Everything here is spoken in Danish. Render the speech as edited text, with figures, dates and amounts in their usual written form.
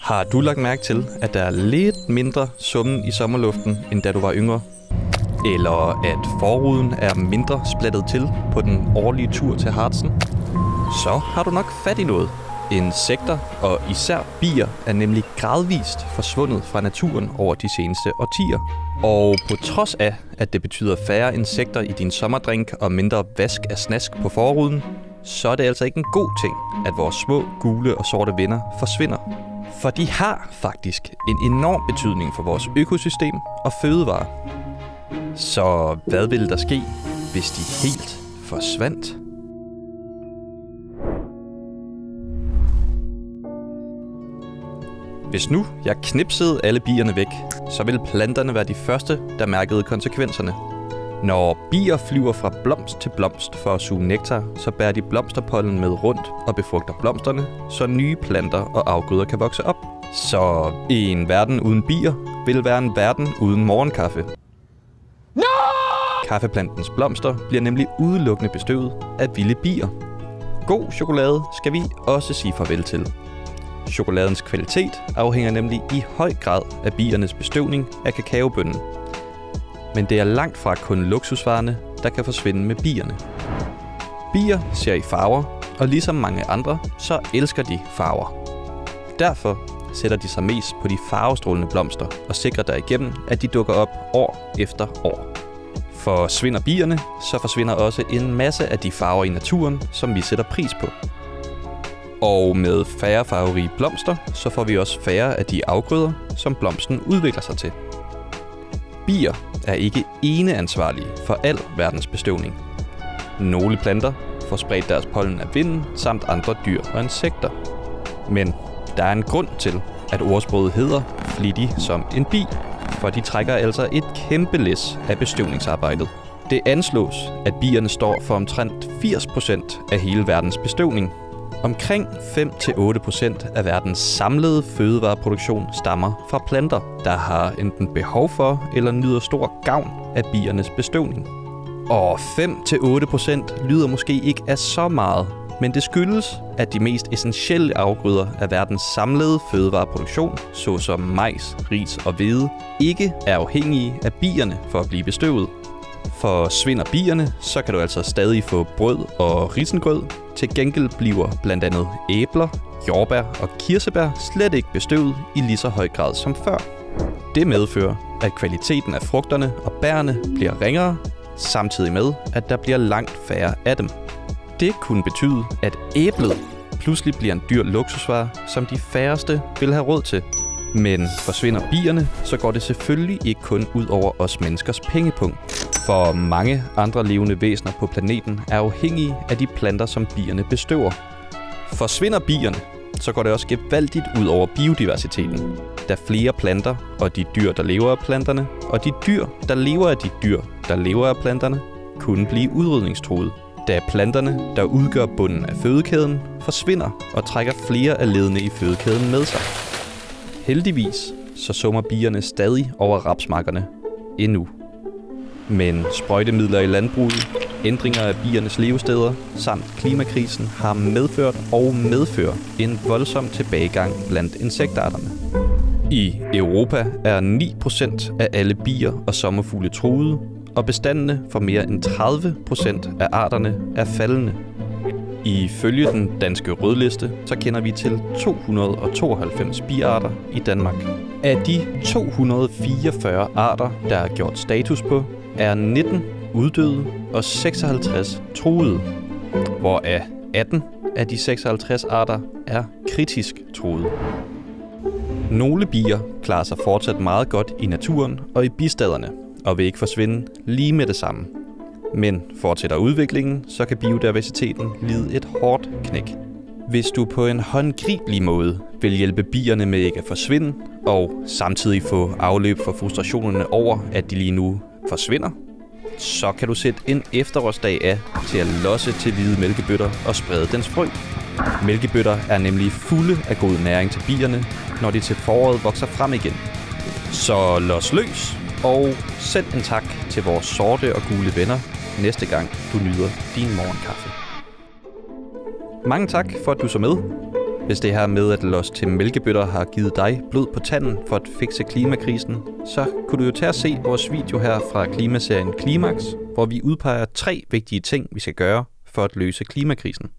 Har du lagt mærke til, at der er lidt mindre summen i sommerluften, end da du var yngre? Eller at forruden er mindre splattet til på den årlige tur til Harzen? Så har du nok fat i noget. Insekter og især bier er nemlig gradvist forsvundet fra naturen over de seneste årtier. Og på trods af, at det betyder færre insekter i din sommerdrink og mindre vask af snask på forruden, så er det altså ikke en god ting, at vores små, gule og sorte venner forsvinder. For de har faktisk en enorm betydning for vores økosystem og fødevarer. Så hvad ville der ske, hvis de helt forsvandt? Hvis nu jeg knipsede alle bierne væk, så ville planterne være de første, der mærkede konsekvenserne. Når bier flyver fra blomst til blomst for at suge nektar, så bærer de blomsterpollen med rundt og befrugter blomsterne, så nye planter og afgrøder kan vokse op. Så en verden uden bier vil være en verden uden morgenkaffe. No! Kaffeplantens blomster bliver nemlig udelukkende bestøvet af vilde bier. God chokolade skal vi også sige farvel til. Chokoladens kvalitet afhænger nemlig i høj grad af biernes bestøvning af kakaobønnen. Men det er langt fra kun luksusvarerne, der kan forsvinde med bierne. Bier ser i farver, og ligesom mange andre, så elsker de farver. Derfor sætter de sig mest på de farvestrålende blomster og sikrer derigennem, at de dukker op år efter år. Forsvinder bierne, så forsvinder også en masse af de farver i naturen, som vi sætter pris på. Og med færre farverige blomster, så får vi også færre af de afgrøder, som blomsten udvikler sig til. Bier er ikke eneansvarlige for al verdens bestøvning. Nogle planter får spredt deres pollen af vinden, samt andre dyr og insekter. Men der er en grund til, at ordsproget hedder flittig som en bi, for de trækker altså et kæmpe læs af bestøvningsarbejdet. Det anslås, at bierne står for omtrent 80% af hele verdens bestøvning. Omkring 5-8% af verdens samlede fødevareproduktion stammer fra planter, der har enten behov for eller nyder stor gavn af biernes bestøvning. Og 5-8% lyder måske ikke af så meget, men det skyldes, at de mest essentielle afgrøder af verdens samlede fødevareproduktion, såsom majs, ris og hvede, ikke er afhængige af bierne for at blive bestøvet. Forsvinder bierne, så kan du altså stadig få brød og risengrød. Til gengæld bliver blandt andet æbler, jordbær og kirsebær slet ikke bestøvet i lige så høj grad som før. Det medfører, at kvaliteten af frugterne og bærene bliver ringere, samtidig med, at der bliver langt færre af dem. Det kunne betyde, at æblet pludselig bliver en dyr luksusvare, som de færreste vil have råd til. Men forsvinder bierne, så går det selvfølgelig ikke kun ud over os menneskers pengepung. For mange andre levende væsener på planeten er afhængige af de planter, som bierne bestøver. Forsvinder bierne, så går det også gevaldigt ud over biodiversiteten, da flere planter og de dyr, der lever af planterne, og de dyr, der lever af de dyr, der lever af planterne, kunne blive udrydningstruet, da planterne, der udgør bunden af fødekæden, forsvinder og trækker flere af ledene i fødekæden med sig. Heldigvis så summer bierne stadig over rapsmarkerne endnu. Men sprøjtemidler i landbruget, ændringer af biernes levesteder samt klimakrisen har medført og medfører en voldsom tilbagegang blandt insektarterne. I Europa er 9% af alle bier og sommerfugle truede, og bestandene for mere end 30% af arterne er faldende. Ifølge den danske rødliste, så kender vi til 292 biarter i Danmark. Af de 244 arter, der er gjort status på, er 19 uddøde og 56 truede, hvoraf 18 af de 56 arter er kritisk truede. Nogle bier klarer sig fortsat meget godt i naturen og i bistaderne, og vil ikke forsvinde lige med det samme. Men fortsætter udviklingen, så kan biodiversiteten lide et hårdt knæk. Hvis du på en håndgribelig måde vil hjælpe bierne med ikke at forsvinde, og samtidig få afløb for frustrationerne over, at de lige nu forsvinder, så kan du sætte en efterårsdag af til at losse til hvide mælkebøtter og sprede dens frø. Mælkebøtter er nemlig fulde af god næring til bierne, når de til foråret vokser frem igen. Så los løs, og send en tak til vores sorte og gule venner næste gang du nyder din morgenkaffe. Mange tak for at du så med. Hvis det her med at los til mælkebøtter har givet dig blod på tanden for at fikse klimakrisen, så kunne du jo tage at se vores video her fra klimaserien Klimaks, hvor vi udpeger 3 vigtige ting, vi skal gøre for at løse klimakrisen.